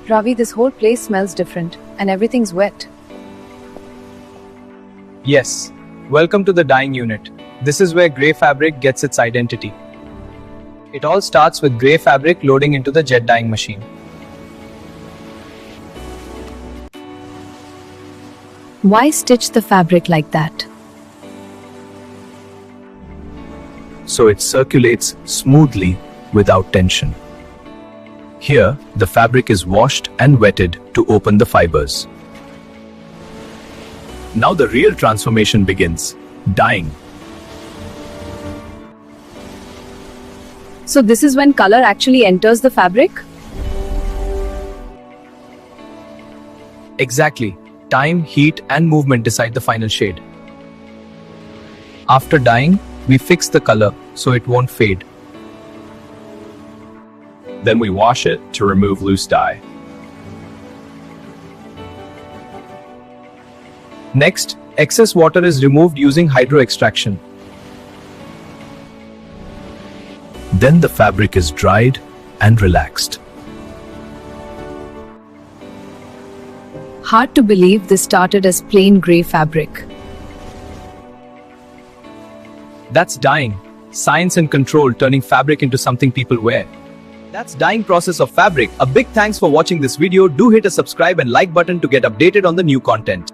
Ravi, this whole place smells different, and everything's wet. Yes. Welcome to the dyeing unit. This is where grey fabric gets its identity. It all starts with grey fabric loading into the jet dyeing machine. Why stitch the fabric like that? So it circulates smoothly without tension. Here, the fabric is washed and wetted to open the fibers. Now the real transformation begins, dyeing. So this is when color actually enters the fabric? Exactly. Time, heat, and movement decide the final shade. After dyeing, we fix the color so it won't fade. Then we wash it to remove loose dye. Next, excess water is removed using hydro extraction. Then the fabric is dried and relaxed. Hard to believe this started as plain grey fabric. That's dyeing. Science and control turning fabric into something people wear. That's dyeing process of fabric. A big thanks for watching this video. Do hit a subscribe and like button to get updated on the new content.